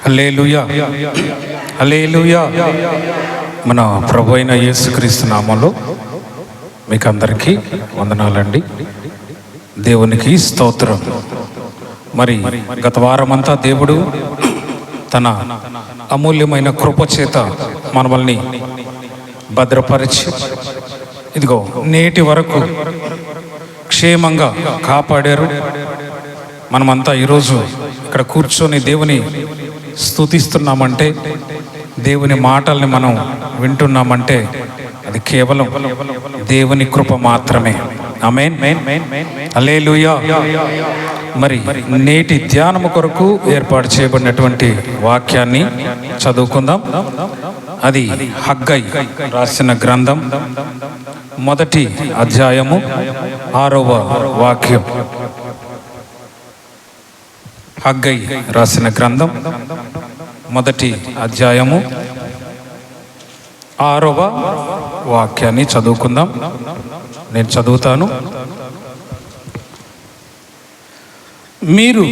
హల్లెలూయా, హల్లెలూయా. మన ప్రభు అయిన యేసుక్రీస్తు నామములో మీకు అందరికీ వందనాలండి. దేవునికి స్తోత్రం. మరి గత వారమంతా దేవుడు తన అమూల్యమైన కృప చేత మనల్ని భద్రపరిచి ఇదిగో నేటి వరకు క్షేమంగా కాపాడారు. మనమంతా ఈరోజు ఇక్కడ కూర్చొని దేవుని స్తుతిస్తున్నామంటే, దేవుని మాటల్ని మనం వింటున్నామంటే అది కేవలం దేవుని కృప మాత్రమే. ఆమేన్, హల్లెలూయా. మరి నేటి ధ్యానము కొరకు ఏర్పాటు చేయబడినటువంటి వాక్యాన్ని చదువుకుందాం. అది హగ్గై రాసిన గ్రంథం 1వ అధ్యాయము 6వ వాక్యం. హగ్గై రాసిన గ్రంథం 1వ అధ్యాయము 6వ వాక్యాన్ని చదువుకుందాం. నేను చదువుతాను. మీరు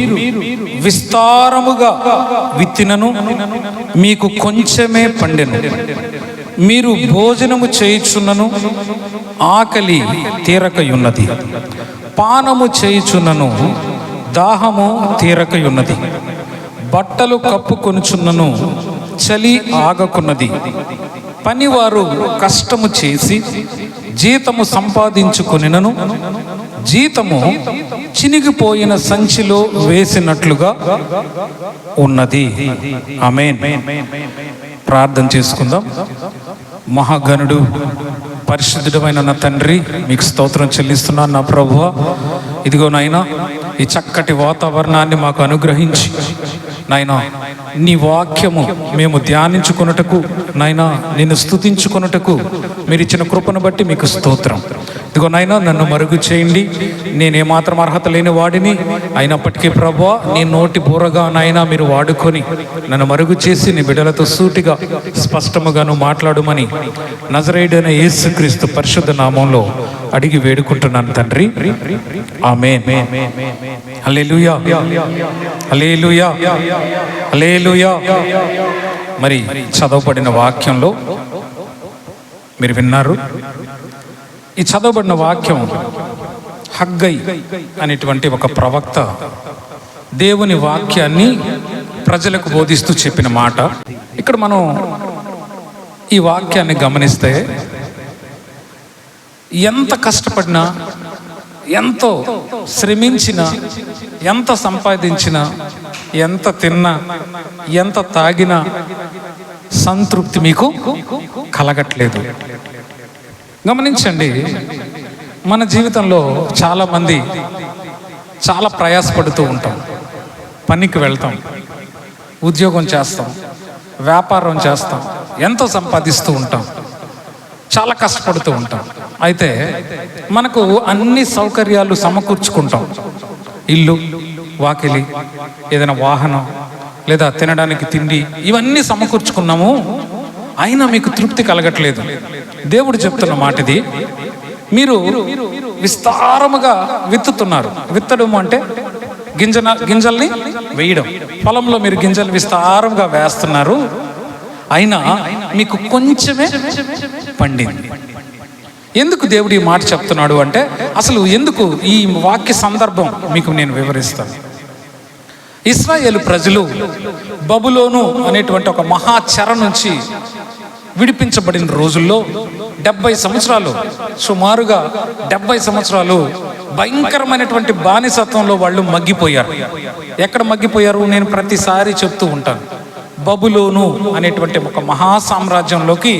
విస్తారముగా విత్తినను మీకు కొంచెమే పండెను. మీరు భోజనము చేయుచున్నను ఆకలి తీరకయున్నది. పానము చేయుచున్నను దాహము తీరకయున్నది. బట్టలు కప్పుకొనుచున్నను చలి ఆగకున్నది. పనివారు కష్టము చేసి జీతము సంపాదించుకొనినను జీతము చినిగిపోయిన సంచిలో వేసినట్లుగా ఉన్నది. ఆమేన్. ప్రార్థన చేసుకుందాం. మహాగణుడు పరిశుద్ధుడమైన నా తండ్రి, మీకు స్తోత్రం చెల్లిస్తున్నాను. నా ప్రభువా, ఇదిగో నాయనా, ఈ చక్కటి వాతావరణాన్ని మాకు అనుగ్రహించి నాయనా నీ వాక్యము మేము ధ్యానించుకొనుటకు, నాయనా నిన్ను స్తుతించుకొనుటకు మీరు ఇచ్చిన కృపను బట్టి మీకు స్తోత్రం. ఇదిగో నాయనా, నన్ను మరుగు చేయండి. నేనేమాత్రం అర్హత లేని వాడిని అయినప్పటికీ ప్రభువా, నీ నోటి బూరగా నాయనా మీరు వాడుకొని నన్ను మరుగు చేసి నీ బిడ్డలతో సూటిగా స్పష్టముగాను మాట్లాడుమని నజరేయుడైన యేసుక్రీస్తు పరిశుద్ధ నామంలో అడిగి వేడుకుంటున్నాను తండ్రి. ఆమేన్. హల్లెలూయా, హల్లెలూయా, హల్లెలూయా. మరి చదవబడిన వాక్యంలో మీరు విన్నారు. ఈ చదవబడిన వాక్యం హగ్గై అనేటువంటి ఒక ప్రవక్త దేవుని వాక్యాన్ని ప్రజలకు బోధిస్తూ చెప్పిన మాట. ఇక్కడ మనం ఈ వాక్యాన్ని గమనిస్తే ఎంత కష్టపడినా, ఎంతో శ్రమించినా, ఎంత సంపాదించినా, ఎంత తిన్నా, ఎంత తాగినా సంతృప్తి మీకు కలగట్లేదు. గమనించండి, మన జీవితంలో చాలామంది చాలా ప్రయాసపడుతూ ఉంటాం. పనికి వెళ్తాం, ఉద్యోగం చేస్తాం, వ్యాపారం చేస్తాం, ఎంతో సంపాదిస్తూ ఉంటాం, చాలా కష్టపడుతూ ఉంటాం. అయితే మనకు అన్ని సౌకర్యాలు సమకూర్చుకుంటాం. ఇల్లు, వాకిలి, ఏదైనా వాహనం, లేదా తినడానికి తిండి, ఇవన్నీ సమకూర్చుకున్నాము. అయినా మీకు తృప్తి కలగట్లేదు. దేవుడు చెప్తున్న మాటది, మీరు విస్తారముగా విత్తుతున్నారు. విత్తడం అంటే గింజల్ని వేయడం. పొలంలో మీరు గింజలు విస్తారంగా వేస్తున్నారు, అయినా మీకు కొంచెమే పండింది. ఎందుకు దేవుడు ఈ మాట చెప్తున్నాడు అంటే, అసలు ఎందుకు ఈ వాక్య సందర్భం మీకు నేను వివరిస్తాను. ఇశ్రాయేలు ప్రజలు బబులోను అనేటువంటి ఒక మహాచెర నుంచి విడిపించబడిన రోజుల్లో 70 సంవత్సరాలు, సుమారుగా 70 సంవత్సరాలు భయంకరమైనటువంటి బానిసత్వంలో వాళ్ళు మగ్గిపోయారు. ఎక్కడ మగ్గిపోయారు? నేను ప్రతిసారి చెప్తూ ఉంటాను. బబులోను అనేటువంటి ఒక మహా సామ్రాజ్యంలోకి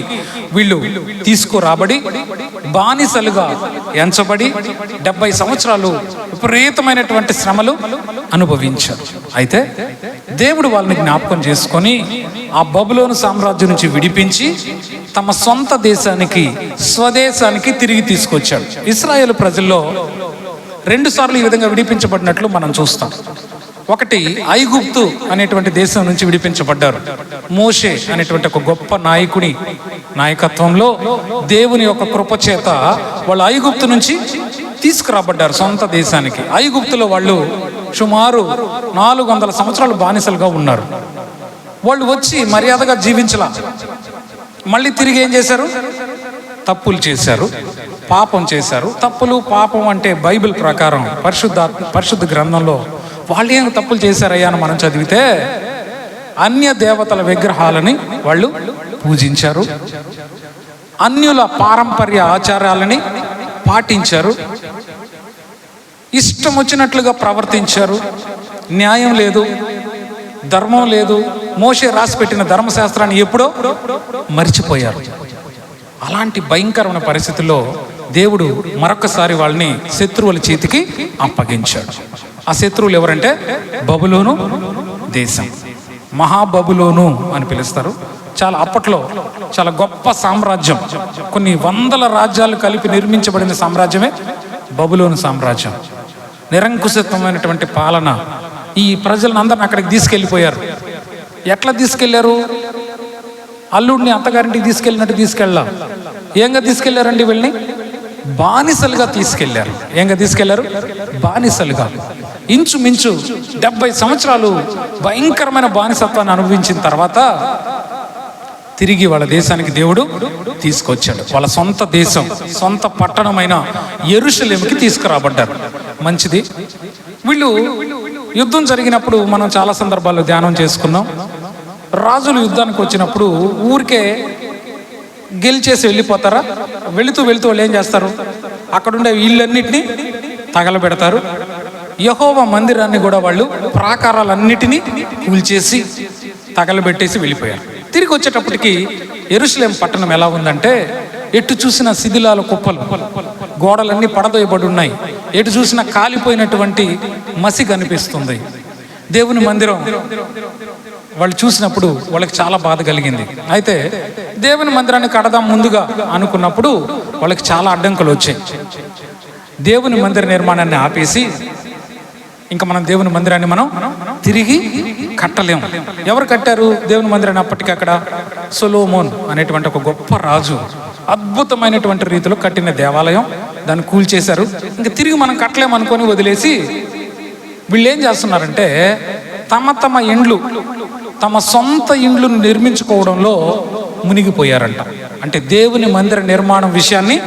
వీళ్ళు తీసుకురాబడి బానిసలుగా ఎంచబడి 70 సంవత్సరాలు విపరీతమైనటువంటి శ్రమలు అనుభవించారు. అయితే దేవుడు వాళ్ళని జ్ఞాపకం చేసుకొని ఆ బబులోను సామ్రాజ్యం నుంచి విడిపించి తమ సొంత దేశానికి, స్వదేశానికి తిరిగి తీసుకొచ్చాడు. ఇశ్రాయేలు ప్రజల్లో 2 సార్లు ఈ విధంగా విడిపించబడినట్లు మనం చూస్తాం. ఒకటి, ఐగుప్తు అనేటువంటి దేశం నుంచి విడిపించబడ్డారు. మోషే అనేటువంటి ఒక గొప్ప నాయకుని నాయకత్వంలో దేవుని యొక్క కృప చేత వాళ్ళు ఐగుప్తు నుంచి తీసుకురాబడ్డారు సొంత దేశానికి. ఐగుప్తులో వాళ్ళు సుమారు 400 సంవత్సరాలు బానిసలుగా ఉన్నారు. వాళ్ళు వచ్చి మర్యాదగా జీవించలా. మళ్ళీ తిరిగి ఏం చేశారు? తప్పులు చేశారు, పాపం చేశారు. తప్పులు పాపం అంటే బైబిల్ ప్రకారం పరిశుద్ధ గ్రంథంలో వాళ్ళు ఏం తప్పులు చేశారయ్యా అని మనం చదివితే, అన్య దేవతల విగ్రహాలని వాళ్ళు పూజించారు, అన్యుల పారంపర్య ఆచారాలని పాటించారు, ఇష్టం వచ్చినట్లుగా ప్రవర్తించారు, న్యాయం లేదు, ధర్మం లేదు, మోషే రాసిపెట్టిన ధర్మశాస్త్రాన్ని ఎప్పుడో మర్చిపోయారు. అలాంటి భయంకరమైన పరిస్థితుల్లో దేవుడు మరొకసారి వాళ్ళని శత్రువుల చేతికి అప్పగించాడు. ఆ శత్రువులు ఎవరంటే బబులోను దేశం, మహాబబులోను అని పిలుస్తారు. చాలా అప్పట్లో చాలా గొప్ప సామ్రాజ్యం, కొన్ని వందల రాజ్యాలు కలిపి నిర్మించబడిన సామ్రాజ్యమే బబులోను సామ్రాజ్యం. నిరంకుశత్వమైనటువంటి పాలన. ఈ ప్రజలను అందరిని అక్కడికి తీసుకెళ్ళిపోయారు. ఎట్లా తీసుకెళ్లారు? అల్లుడిని అత్తగారింటికి తీసుకెళ్ళినట్టు తీసుకెళ్ళా. ఏంగా తీసుకెళ్లారండి వీళ్ళని? బానిసలుగా తీసుకెళ్లారు. ఏంగా తీసుకెళ్లారు? బానిసలుగా. ఇంచుమించు 70 సంవత్సరాలు భయంకరమైన బానిసత్వాన్ని అనుభవించిన తర్వాత తిరిగి వాళ్ళ దేశానికి దేవుడు తీసుకొచ్చాడు. వాళ్ళ సొంత దేశం, సొంత పట్టణమైన యెరూషలేముకి తీసుకురాబడ్డారు. మంచిది. వీళ్ళు యుద్ధం జరిగినప్పుడు మనం చాలా సందర్భాల్లో ధ్యానం చేసుకున్నాం. రాజులు యుద్ధానికి వచ్చినప్పుడు ఊరికే గెలిచేసి వెళ్ళిపోతారా? వెళుతూ వాళ్ళు ఏం చేస్తారు? అక్కడుండే ఇళ్ళన్నిటినీ తగలబెడతారు. యెహోవా మందిరాన్ని కూడా వాళ్ళు ప్రాకారాలన్నిటినీ కూల్చేసి తగలబెట్టేసి వెళ్ళిపోయారు. తిరిగి వచ్చేటప్పటికి యెరూషలేం పట్టణం ఎలా ఉందంటే, ఎటు చూసిన శిథిలాల కుప్పలు, గోడలన్నీ పడదోయబడి ఉన్నాయి. ఎటు చూసినా కాలిపోయినటువంటి మసి కనిపిస్తుంది. దేవుని మందిరం వాళ్ళు చూసినప్పుడు వాళ్ళకి చాలా బాధ కలిగింది. అయితే దేవుని మందిరాన్ని కడదాం ముందుగా అనుకున్నప్పుడు వాళ్ళకి చాలా అడ్డంకులు వచ్చాయి. దేవుని మందిర నిర్మాణాన్ని ఆపేసి ఇంకా మనం దేవుని మందిరాన్ని మనం తిరిగి కట్టలేము. ఎవరు కట్టారు దేవుని మందిరాన్ని? అప్పటికి అక్కడ సొలొమోన్ అనేటువంటి ఒక గొప్ప రాజు అద్భుతమైనటువంటి రీతిలో కట్టిన దేవాలయం, దాన్ని కూల్చేశారు. ఇంకా తిరిగి మనం కట్టలేము అనుకొని వదిలేసి వీళ్ళు ఏం చేస్తున్నారంటే తమ ఇండ్లు, తమ సొంత ఇండ్లు నిర్మించుకోవడంలో మునిగిపోయారంట. అంటే దేవుని మందిర నిర్మాణం విషయాన్ని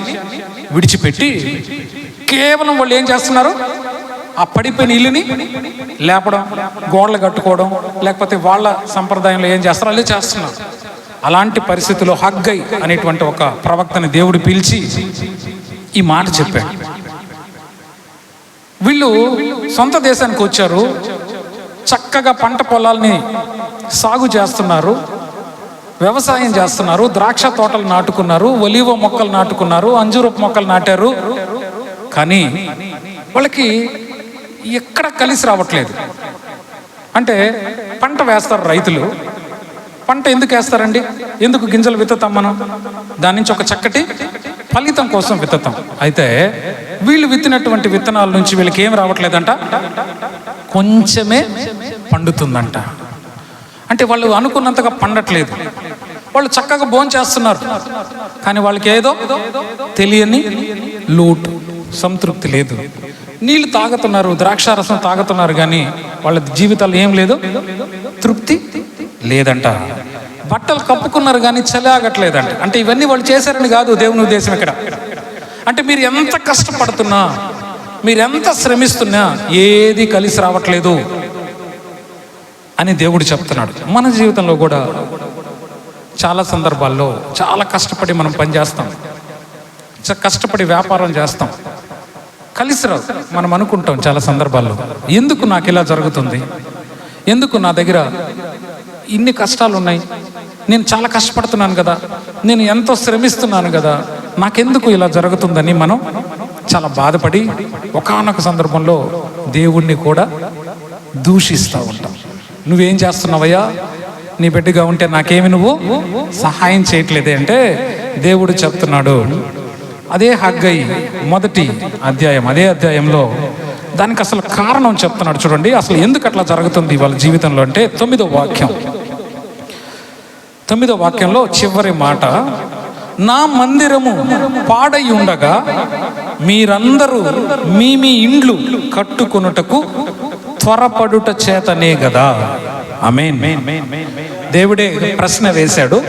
విడిచిపెట్టి కేవలం వాళ్ళు ఏం చేస్తున్నారు? ఆ పడిపోయిన ఇల్లుని లేపడం, గోడలు కట్టుకోవడం, లేకపోతే వాళ్ళ సంప్రదాయంలో ఏం చేస్తారో అదే చేస్తున్నారు. అలాంటి పరిస్థితుల్లో హగ్గై అనేటువంటి ఒక ప్రవక్తని దేవుడు పిలిచి ఈ మాట చెప్పాడు. వీళ్ళు సొంత దేశానికి వచ్చారు, చక్కగా పంట పొలాల్ని సాగు చేస్తున్నారు, వ్యవసాయం చేస్తున్నారు, ద్రాక్ష తోటలు నాటుకున్నారు, ఒలీవ మొక్కలు నాటుకున్నారు, అంజూరపు మొక్కలు నాటారు. కానీ వాళ్ళకి ఎక్కడ కలిసి రావట్లేదు. అంటే పంట వేస్తారు రైతులు. పంట ఎందుకు వేస్తారండి? ఎందుకు గింజలు విత్తుతాం మనం? దాని నుంచి ఒక చక్కటి ఫలితం కోసం విత్తుతాం. అయితే వీళ్ళు విత్తినటువంటి విత్తనాల నుంచి వీళ్ళకి ఏం రావట్లేదంట, కొంచెమే పండుతుందంట. అంటే వాళ్ళు అనుకున్నంతగా పండట్లేదు. వాళ్ళు చక్కగా భోంచేస్తున్నారు, కానీ వాళ్ళకి ఏదో తెలియని లోటు, సంతృప్తి లేదు. నీళ్లు తాగుతున్నారు, ద్రాక్షారసం తాగుతున్నారు, కానీ వాళ్ళ జీవితాలు ఏం లేదు, తృప్తి లేదంట. బట్టలు కప్పుకున్నారు కానీ చలి ఆగట్లేదంట. అంటే ఇవన్నీ వాళ్ళు చేశారని కాదు దేవుని ఉద్దేశం ఇక్కడ. అంటే మీరు ఎంత కష్టపడుతున్నా, మీరు ఎంత శ్రమిస్తున్నా ఏది కలిసి రావట్లేదు అని దేవుడు చెప్తున్నాడు. మన జీవితంలో కూడా చాలా సందర్భాల్లో చాలా కష్టపడి మనం పనిచేస్తాం, కష్టపడి వ్యాపారం చేస్తాం, కలిసి రావు. మనం అనుకుంటాం చాలా సందర్భాల్లో, ఎందుకు నాకు ఇలా జరుగుతుంది, ఎందుకు నా దగ్గర ఇన్ని కష్టాలు ఉన్నాయి, నేను చాలా కష్టపడుతున్నాను కదా, నేను ఎంతో శ్రమిస్తున్నాను కదా, నాకెందుకు ఇలా జరుగుతుందని మనం చాలా బాధపడి ఒకానొక సందర్భంలో దేవుణ్ణి కూడా దూషిస్తూ ఉంటాం. నువ్వేం చేస్తున్నావయ్యా, నీ బిడ్డగా ఉంటే నాకేమి నువ్వు సహాయం చేయట్లేదే అంటే దేవుడు చెప్తున్నాడు. అదే హగ్గై మొదటి అధ్యాయం, అదే అధ్యాయంలో దానికి అసలు కారణం చెప్తున్నాడు. చూడండి అసలు ఎందుకు అట్లా జరుగుతుంది వాళ్ళ జీవితంలో అంటే 9వ వాక్యంలో చివరి మాట, నా మందిరము పాడై ఉండగా మీరందరూ మీ ఇండ్లు కట్టుకొనుటకు త్వరపడుట చేతనే కదా. ఆమేన్. దేవుడే ప్రశ్న వేశాడు,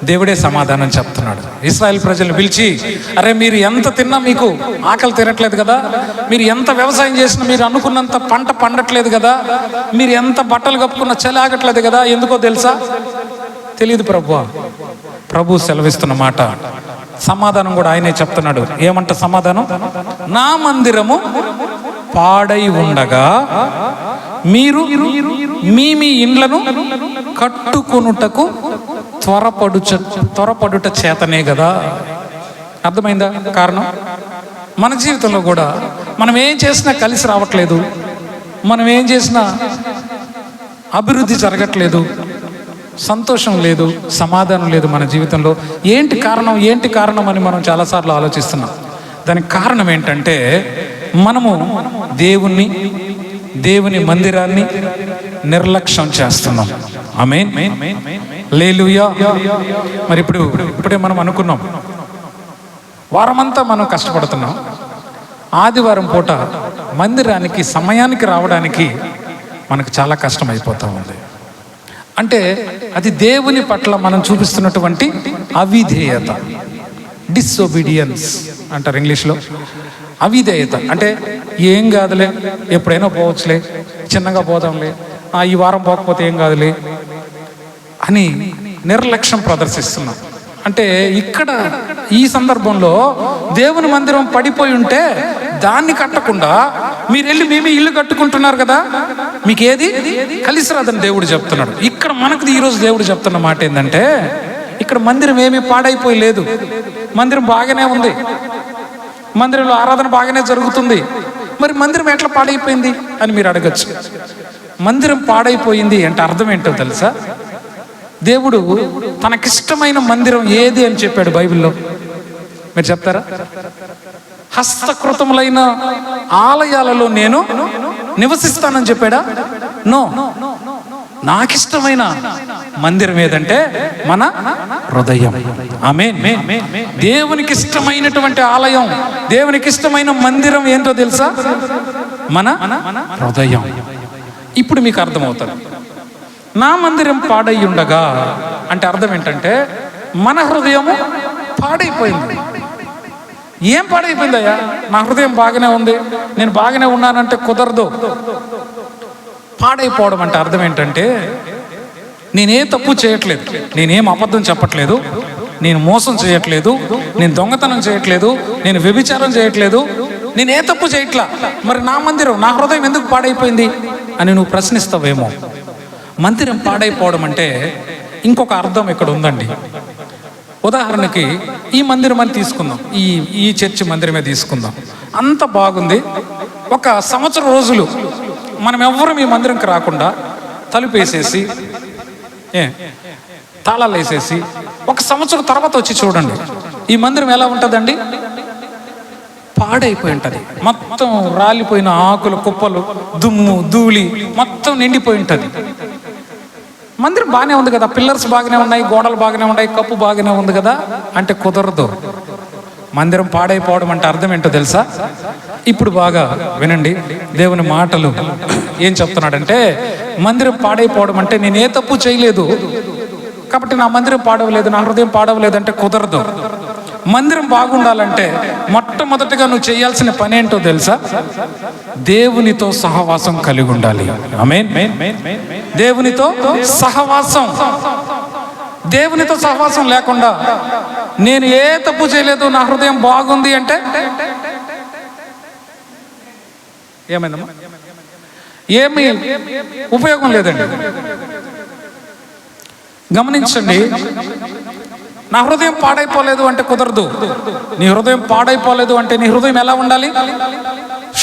దేవుడే సమాధానం చెప్తున్నాడు. ఇశ్రాయేల్ ప్రజలను పిలిచి, అరే మీరు ఎంత తిన్నా మీకు ఆకలి తీరట్లేదు కదా, మీరు ఎంత వ్యవసాయం చేసినా మీరు అనుకున్నంత పంట పండట్లేదు కదా, మీరు ఎంత బట్టలు కప్పుకున్నా చలి ఆగట్లేదు కదా, ఎందుకో తెలుసా? తెలియదు ప్రభువా. ప్రభు సెలవిస్తున్న మాట, సమాధానం కూడా ఆయనే చెప్తున్నాడు. ఏమంట సమాధానం? నా మందిరము పాడై ఉండగా మీరు మీ ఇండ్లను కట్టుకొనుటకు త్వరపడుట చేతనే కదా. అర్థమైందా కారణం? మన జీవితంలో కూడా మనం ఏం చేసినా కలిసి రావట్లేదు, మనం ఏం చేసినా అభివృద్ధి జరగట్లేదు, సంతోషం లేదు, సమాధానం లేదు మన జీవితంలో. ఏంటి కారణం అని మనం చాలాసార్లు ఆలోచిస్తున్నాం. దానికి కారణం ఏంటంటే మనము దేవుని మందిరాన్ని నిర్లక్ష్యం చేస్తున్నాం. ఆమేన్. హల్లెలూయా. మరి ఇప్పుడే మనం అనుకున్నాం, వారమంతా మనం కష్టపడుతున్నాం, ఆదివారం పూట మందిరానికి సమయానికి రావడానికి మనకు చాలా కష్టం అయిపోతూ ఉంది. అంటే అది దేవుని పట్ల మనం చూపిస్తున్నటువంటి అవిధేయత, డిసొబీడియన్స్ అంటారు ఇంగ్లీష్లో. అవిధేయత అంటే ఏం కాదులే, ఎప్పుడైనా పోవచ్చులే, చిన్నగా పోదాంలే, ఈ వారం పోకపోతే ఏం కాదులే అని నిర్లక్ష్యం ప్రదర్శిస్తున్నాం. అంటే ఇక్కడ ఈ సందర్భంలో దేవుని మందిరం పడిపోయి ఉంటే దాన్ని కట్టకుండా మీరు వెళ్ళి మేమే ఇల్లు కట్టుకుంటున్నారు కదా, మీకు ఏది కలిసి రాదని దేవుడు చెప్తున్నాడు. ఇక్కడ మనకు ఈరోజు దేవుడు చెప్తున్న మాట ఏంటంటే, ఇక్కడ మందిరం ఏమీ పాడైపోయి లేదు, మందిరం బాగానే ఉంది, మందిరంలో ఆరాధన బాగానే జరుగుతుంది. మరి మందిరం ఎట్లా పాడైపోయింది అని మీరు అడగచ్చు. మందిరం పాడైపోయింది అంటే అర్థం ఏంటో తెలుసా? దేవుడు తనకిష్టమైన మందిరం ఏది అని చెప్పాడు బైబిల్లో, మీరు చెప్తారా? హస్తకృతములైన ఆలయాలలో నేను నివసిస్తానని చెప్పాడా? నో. నాకిష్టమైన మందిరం ఏదంటే మన హృదయం. ఆమేన్. దేవునికి ఇష్టమైనటువంటి ఆలయం, దేవునికి ఇష్టమైన మందిరం ఏంటో తెలుసా? మన హృదయం. ఇప్పుడు మీకు అర్థమవుతుంది. నా మందిరం పాడై ఉండగా అంటే అర్థం ఏంటంటే మన హృదయము పాడైపోయింది. ఏం పాడైపోయిందయ్యా? నా హృదయం బాగానే ఉంది, నేను బాగానే ఉన్నానంటే కుదరదు. పాడైపోవడం అంటే అర్థం ఏంటంటే నేనే తప్పు చేయట్లేదు, నేనేం అబద్ధం చెప్పట్లేదు, నేను మోసం చేయట్లేదు, నేను దొంగతనం చేయట్లేదు, నేను వ్యభిచారం చేయట్లేదు, నేనే తప్పు చేయట్లా, మరి నా మందిరం, నా హృదయం ఎందుకు పాడైపోయింది అని నువ్వు ప్రశ్నిస్తావేమో. మందిరం పాడైపోవడం అంటే ఇంకొక అర్థం ఇక్కడ ఉందండి. ఉదాహరణకి ఈ మందిరం అని తీసుకుందాం, ఈ చర్చి మందిరమే తీసుకుందాం. అంత బాగుంది. ఒక సంవత్సరం రోజులు మనం ఎవ్వరం ఈ మందిరంకి రాకుండా తలుపేసేసి తాళాలు వేసేసి ఒక సంవత్సరం తర్వాత వచ్చి చూడండి, ఈ మందిరం ఎలా ఉంటుందండి? పాడైపోయి ఉంటుంది. మొత్తం రాలిపోయిన ఆకులు, కుప్పలు, దుమ్ము, ధూళి మొత్తం నిండిపోయి ఉంటుంది. మందిరం బాగానే ఉంది కదా, పిల్లర్స్ బాగానే ఉన్నాయి, గోడలు బాగానే ఉన్నాయి, కప్పు బాగానే ఉంది కదా అంటే కుదరదు. మందిరం పాడైపోవడం అంటే అర్థం ఏంటో తెలుసా? ఇప్పుడు బాగా వినండి, దేవుని మాటలు ఏం చెప్తున్నాడంటే, మందిరం పాడైపోవడం అంటే నేను ఏ తప్పు చేయలేదు కాబట్టి నా మందిరం పాడవలేదు, నా హృదయం పాడవలేదు అంటే కుదరదు. మందిరం బాగుండాలంటే మొట్టమొదటిగా నువ్వు చేయాల్సిన పని ఏంటో తెలుసా? దేవునితో సహవాసం కలిగి ఉండాలి. ఆమేన్. దేవునితో సహవాసం. దేవునితో సహవాసం లేకుండా నేను ఏ తప్పు చేయలేదు, నా హృదయం బాగుంది అంటే ఏమైందమ్మా? ఏమీ ఉపయోగం లేదండి. గమనించండి, నా హృదయం పాడైపోలేదు అంటే కుదరదు. నీ హృదయం పాడైపోలేదు అంటే నీ హృదయం ఎలా ఉండాలి?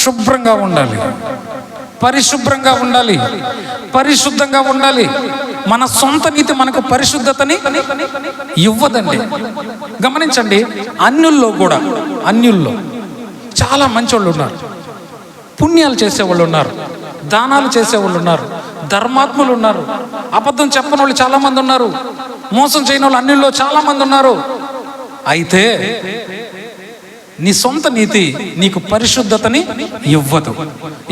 శుభ్రంగా ఉండాలి, పరిశుభ్రంగా ఉండాలి, పరిశుద్ధంగా ఉండాలి. మన సొంత నీతి మనకు పరిశుద్ధతని ఇవ్వదండి. గమనించండి, అన్యుల్లో చాలా మంచోళ్ళు ఉన్నారు, పుణ్యాలు చేసేవాళ్ళు ఉన్నారు, దానాలు చేసేవాళ్ళు ఉన్నారు, ధర్మాత్ములు ఉన్నారు, అబద్ధం చెప్పని వాళ్ళు చాలా మంది ఉన్నారు, మోసం చేయని వాళ్ళు అన్యుల్లో చాలా మంది ఉన్నారు. అయితే నీ సొంత నీతి నీకు పరిశుద్ధతని ఇవ్వదు.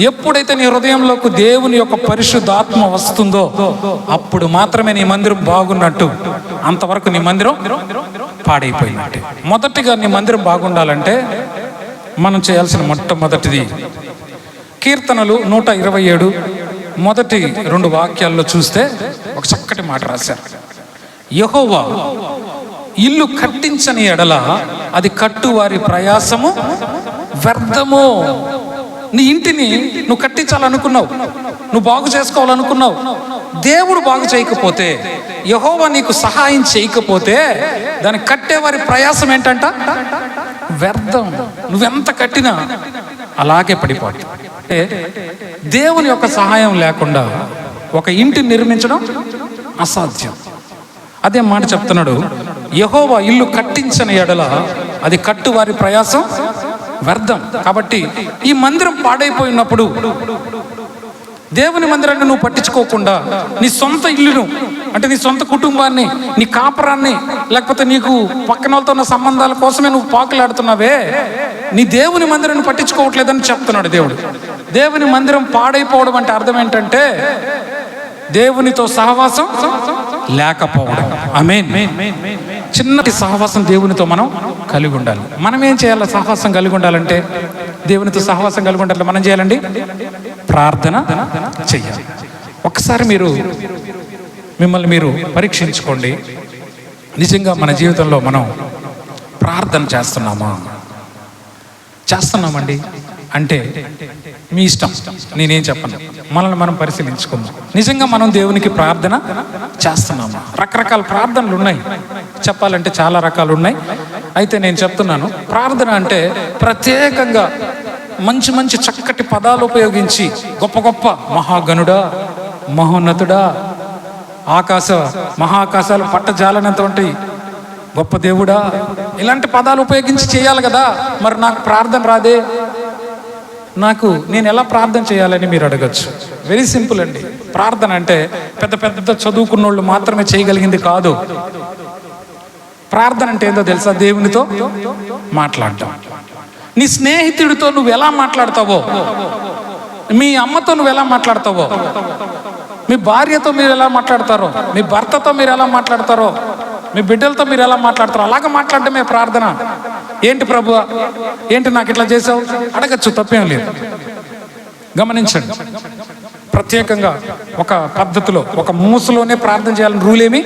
ఎప్పుడైతే నీ హృదయంలోకి దేవుని యొక్క పరిశుద్ధాత్మ వస్తుందో అప్పుడు మాత్రమే నీ మందిరం బాగున్నట్టు. అంతవరకు నీ మందిరం పాడైపోయినట్టే. మొదటిగా నీ మందిరం బాగుండాలంటే మనం చేయాల్సిన మొట్టమొదటిది కీర్తనలు 127 మొదటి 2 వాక్యాల్లో చూస్తే ఒక చక్కటి మాట రాశారు. యెహోవా ఇల్లు కట్టించని ఎడల అది కట్టువారి ప్రయాసము వ్యర్థము. నీ ఇంటిని నువ్వు కట్టించాలనుకున్నావు, నువ్వు బాగు చేసుకోవాలనుకున్నావు, దేవుడు బాగు చేయకపోతే, యెహోవా నీకు సహాయం చేయకపోతే దాన్ని కట్టేవారి ప్రయాసం ఏంటంట? వ్యర్థం. నువ్వెంత కట్టినా అలాగే పడిపోతుంది. దేవుని యొక్క సహాయం లేకుండా ఒక ఇంటిని నిర్మించడం అసాధ్యం. అదే మాట చెప్తున్నాడు, యెహోవా ఇల్లు కట్టించని ఎడల అది కట్టువారి ప్రయాసం వ్యర్థం. కాబట్టి ఈ మందిరం పాడైపోయినప్పుడు దేవుని మందిరాన్ని నువ్వు పట్టించుకోకుండా నీ సొంత ఇల్లును, అంటే నీ సొంత కుటుంబాన్ని, నీ కాపురాన్ని, లేకపోతే నీకు పక్కన వాళ్ళతో ఉన్న సంబంధాల కోసమే నువ్వు పాకులాడుతున్నావే, నీ దేవుని మందిరాన్ని పట్టించుకోవట్లేదని చెప్తున్నాడు దేవుడు. దేవుని మందిరం పాడైపోవడం అంటే అర్థం ఏంటంటే దేవునితో సహవాసం లేకపోవడం. ఆమేన్. చిన్నటి సహవాసం దేవునితో మనం కలిగి ఉండాలి. మనం ఏం చేయాలి? సహవాసం కలిగి ఉండాలంటే, దేవునితో సహవాసం కలిగి ఉండాలి మనం చేయాలండి, ప్రార్థన చెయ్యాలి. ఒకసారి మిమ్మల్ని మీరు పరీక్షించుకోండి. నిజంగా మన జీవితంలో మనం ప్రార్థన చేస్తున్నామండి అంటే మీ ఇష్టం, నేనేం చెప్పను. మనల్ని మనం పరిశీలించుకుందాం. నిజంగా మనం దేవునికి ప్రార్థన చేస్తున్నాము. రకరకాల ప్రార్థనలు ఉన్నాయి, చెప్పాలంటే చాలా రకాలు ఉన్నాయి. అయితే నేను చెప్తున్నాను, ప్రార్థన అంటే ప్రత్యేకంగా మంచి మంచి చక్కటి పదాలు ఉపయోగించి గొప్ప గొప్ప మహాగణుడా, మహోన్నతుడా, మహాకాశాలు పట్టజాలనటువంటి గొప్ప దేవుడా, ఇలాంటి పదాలు ఉపయోగించి చేయాలి కదా. మరి నాకు ప్రార్థన రాదే, నేను ఎలా ప్రార్థన చేయాలని మీరు అడగచ్చు. వెరీ సింపుల్ అండి. ప్రార్థన అంటే పెద్ద పెద్ద చదువుకున్నోళ్ళు మాత్రమే చేయగలిగింది కాదు. ప్రార్థన అంటే ఏందో తెలుసా? దేవునితో మాట్లాడటం. నీ స్నేహితుడితో నువ్వు ఎలా మాట్లాడతావో, మీ అమ్మతో నువ్వు ఎలా మాట్లాడతావో, మీ భార్యతో మీరు ఎలా మాట్లాడతారో, మీ భర్తతో మీరు ఎలా మాట్లాడతారో, మీ బిడ్డలతో మీరు ఎలా మాట్లాడతారో అలాగ మాట్లాడటమే ప్రార్థన. ఏంటి ప్రభువా, ఏంటి నాకు ఇట్లా చేసావు అడగచ్చు, తప్పేం లేదు. గమనించండి, ప్రత్యేకంగా ఒక పద్ధతిలో ఒక మూసలోనే ప్రార్థన చేయాలని రూల్ ఏమీ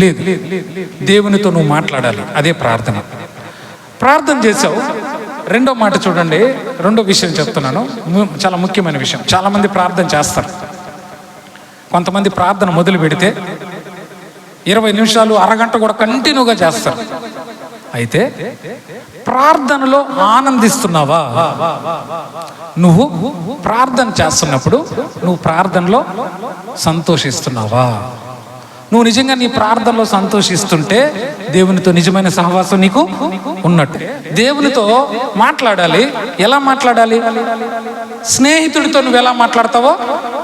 లేదు. దేవునితో నువ్వు మాట్లాడాలి, అదే ప్రార్థన. ప్రార్థన చేసావు. రెండో మాట చూడండి, రెండో విషయం చెప్తున్నాను, చాలా ముఖ్యమైన విషయం. చాలా మంది ప్రార్థన చేస్తారు. కొంతమంది ప్రార్థన మొదలు పెడితే 20 నిమిషాలు, అరగంట కూడా కంటిన్యూగా చేస్తారు. అయితే ప్రార్థనలో ఆనందిస్తున్నావా? నువ్వు ప్రార్థన చేస్తున్నప్పుడు నువ్వు ప్రార్థనలో సంతోషిస్తున్నావా? నువ్వు నిజంగా నీ ప్రార్థనలో సంతోషిస్తుంటే దేవునితో నిజమైన సహవాసం నీకు ఉన్నట్టు. దేవునితో మాట్లాడాలి. ఎలా మాట్లాడాలి? స్నేహితుడితో నువ్వు ఎలా మాట్లాడతావో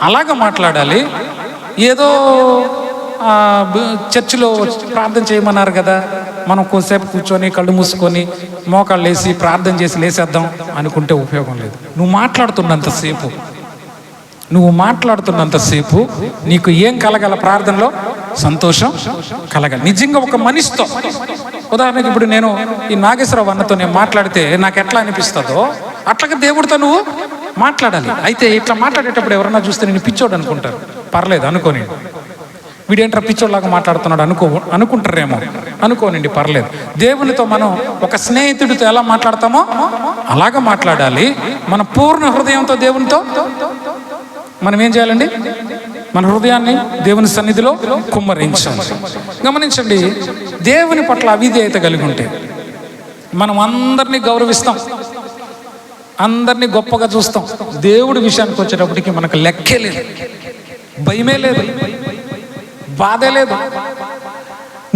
అలాగ మాట్లాడాలి. ఏదో చర్చిలో ప్రార్థన చేయమన్నారు కదా, మనం కొద్దిసేపు కూర్చొని కళ్ళు మూసుకొని మోకాళ్ళు వేసి ప్రార్థన చేసి లేసేద్దాం అనుకుంటే ఉపయోగం లేదు. నువ్వు మాట్లాడుతున్నంతసేపు నీకు ఏం కలగాల? ప్రార్థనలో సంతోషం కలగాలి. నిజంగా ఒక మనిషితో, ఉదాహరణకి ఇప్పుడు నేను ఈ నాగేశ్వరరావు అన్నతో నేను మాట్లాడితే నాకు ఎట్లా అనిపిస్తుందో అట్లాగే దేవుడితో నువ్వు మాట్లాడాలి. అయితే ఇట్లా మాట్లాడేటప్పుడు ఎవరన్నా చూస్తే నేను పిచ్చోడు అనుకుంటారు. పర్లేదు, అనుకోని వీడేంట్రా పిచ్చోడ్లాగా మాట్లాడుతున్నాడు అనుకుంటారేమో, అనుకోనండి, పర్లేదు. దేవునితో మనం ఒక స్నేహితుడితో ఎలా మాట్లాడతామో అలాగా మాట్లాడాలి. మన పూర్ణ హృదయంతో దేవునితో మనం ఏం చేయాలండి? మన హృదయాన్ని దేవుని సన్నిధిలో కుమ్మరించాలి. గమనించండి, దేవుని పట్ల అవిధేయత కలిగి ఉంటే మనం అందరినీ గౌరవిస్తాం, అందరినీ గొప్పగా చూస్తాం. దేవుడి విషయానికి వచ్చేటప్పటికి మనకు లెక్కే లేదు, భయమే లేదు, బాధే లేదు.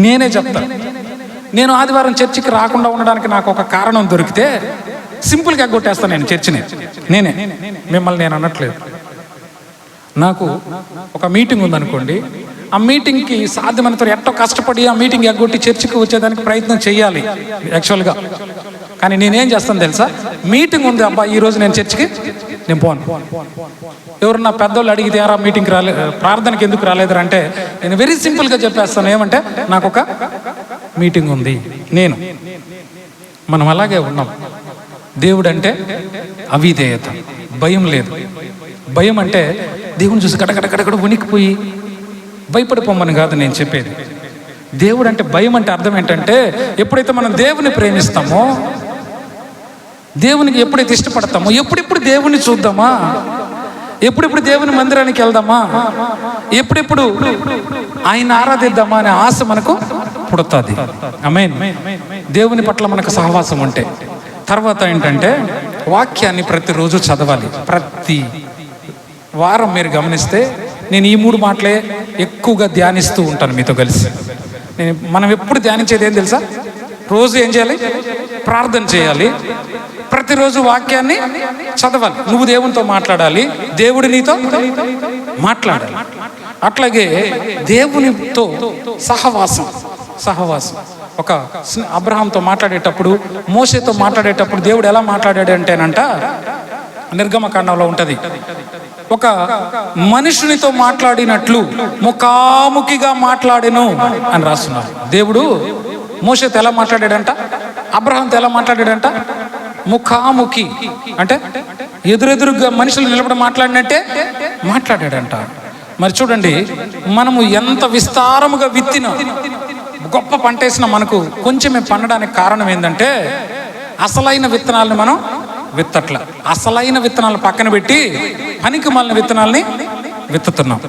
నేనే చెప్తాను, నేను ఆదివారం చర్చికి రాకుండా ఉండడానికి నాకు ఒక కారణం దొరికితే సింపుల్గా ఎగ్గొట్టేస్తాను నేను చర్చిని. నేనే, మిమ్మల్ని నేను అనట్లేదు. నాకు ఒక మీటింగ్ ఉందనుకోండి, ఆ మీటింగ్కి సాధ్యమైనంత ఎట్టో కష్టపడి ఆ మీటింగ్ ఎగ్గొట్టి చర్చికి వచ్చేదానికి ప్రయత్నం చేయాలి. యాక్చువల్గా కానీ నేనేం చేస్తాను తెలుసా, మీటింగ్ ఉంది అబ్బా ఈరోజు నేను చర్చికి నేను పోను. ఎవరన్నా పెద్దోళ్ళు అడిగితే యారా మీటింగ్కి ప్రార్థనకి ఎందుకు రాలేదురా అంటే నేను వెరీ సింపుల్గా చెప్పేస్తాను, ఏమంటే నాకు ఒక మీటింగ్ ఉంది. మనం అలాగే ఉన్నాం. దేవుడు అంటే అవిధేయత, భయం లేదు. భయం అంటే దేవుని చూసి గడగడ ఉనికిపోయి భయపడిపోమని కాదు నేను చెప్పేది. దేవుడు అంటే భయం అంటే అర్థం ఏంటంటే, ఎప్పుడైతే మనం దేవుని ప్రేమిస్తామో, దేవునికి ఎప్పుడైతే ఇష్టపడతామో, ఎప్పుడెప్పుడు దేవుని చూద్దామా, ఎప్పుడెప్పుడు దేవుని మందిరానికి వెళ్దామా, ఎప్పుడెప్పుడు ఆయన ఆరాధిద్దామా అనే ఆశ మనకు పుడుతుంది. ఆమేన్. దేవుని పట్ల మనకు సహవాసం ఉంటే. తర్వాత ఏంటంటే వాక్యాన్ని ప్రతిరోజు చదవాలి. ప్రతి వారం మీరు గమనిస్తే నేను ఈ 3 మాటలే ఎక్కువగా ధ్యానిస్తూ ఉంటాను మీతో కలిసి. మనం ఎప్పుడు ధ్యానించేది ఏం తెలుసా, రోజు ఏం చేయాలి, ప్రార్థన చేయాలి, ప్రతిరోజు వాక్యాన్ని చదవాలి. నువ్వు దేవునితో మాట్లాడాలి, దేవుడు నీతో మాట్లాడాలి. అట్లాగే దేవునితో సహవాసం. ఒక అబ్రహాంతో మాట్లాడేటప్పుడు, మోషేతో మాట్లాడేటప్పుడు దేవుడు ఎలా మాట్లాడాడు అంటేనంట, నిర్గమకాండంలో ఉంటది, ఒక మనుషునితో మాట్లాడినట్లు ముఖాముఖిగా మాట్లాడెను అని రాస్తున్నారు. దేవుడు మోషేతో ఎలా మాట్లాడాడంట, అబ్రహాంతో ఎలా మాట్లాడాడంట, ముఖాముఖి అంటే ఎదురెదురుగా మనుషులు నిలబడి మాట్లాడినట్టే మాట్లాడాడంట. మరి చూడండి, మనము ఎంత విస్తారముగా విత్తిన గొప్ప పంట వేసిన మనకు కొంచెమే పండడానికి కారణం ఏంటంటే, అసలైన విత్తనాలను మనం విత్తట్ల. అసలైన విత్తనాలు పక్కన పెట్టి పనికి మాలిన విత్తనాలని విత్తుతున్నాం.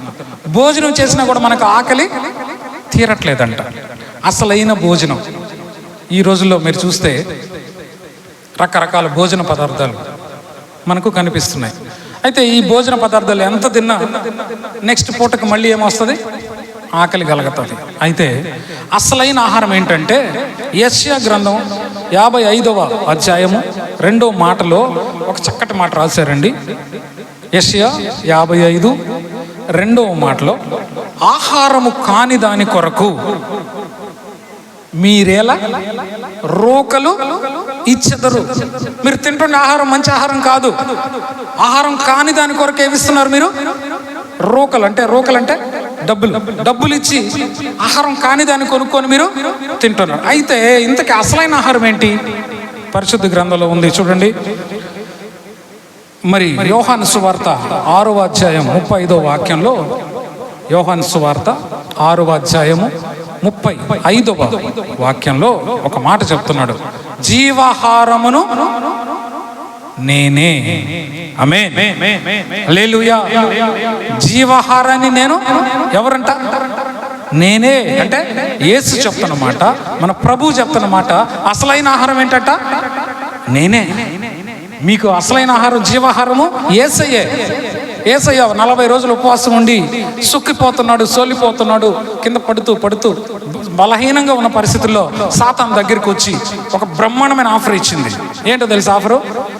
భోజనం చేసినా కూడా మనకు ఆకలి తీరట్లేదంట. అసలైన భోజనం ఈ రోజుల్లో మీరు చూస్తే రకరకాల భోజన పదార్థాలు మనకు కనిపిస్తున్నాయి. అయితే ఈ భోజన పదార్థాలు ఎంత తిన్నా నెక్స్ట్ పూటకు మళ్ళీ ఏమొస్తుంది, ఆకలి కలుగుతుంది. అయితే అసలైన ఆహారం ఏంటంటే, యెషయా గ్రంథం 55వ అధ్యాయము 2వ మాటలో ఒక చక్కటి మాట రాశారండి. యెషయా 55 2వ మాటలో, ఆహారము కాని దాని కొరకు మీరేలా రోకలు ఇచ్చెదరు. మీరు తింటున్న ఆహారం మంచి ఆహారం కాదు. ఆహారం కాని దాని కొరకు ఏమిస్తున్నారు మీరు, రోకలు అంటే డబ్బులు ఇచ్చి ఆహారం కాని దాన్ని కొనుక్కొని మీరు తింటున్నారు. అయితే ఇంతకీ అసలైన ఆహారం ఏంటి, పరిశుద్ధ గ్రంథంలో ఉంది చూడండి. మరి యోహాను సువార్త 6వ అధ్యాయం 35వ వాక్యంలో, యోహాను సువార్త 6వ అధ్యాయము 35వ వాక్యంలో ఒక మాట చెప్తున్నాడు, జీవాహారమును నేనే. ఆమేన్, హల్లెలూయా. జీవాహారాన్ని నేను ఎవరంట, నేనే అంటే యేసు చెప్తున్నమాట, మన ప్రభువు చెప్తున్నమాట. అసలైన ఆహారం ఏంటట, నేనే. మీకు అసలైన ఆహారం, జీవాహారము యేసయ్యే. యేసయ్య 40 రోజులు ఉపవాసం ఉండి సుక్కిపోతున్నాడు, సోలిపోతున్నాడు, కింద పడుతూ బలహీనంగా ఉన్న పరిస్థితుల్లో సాతాను దగ్గరికి వచ్చి ఒక బ్రహ్మాండమైన ఆఫర్ ఇచ్చింది. ఏంటో తెలుసు ఆఫరు,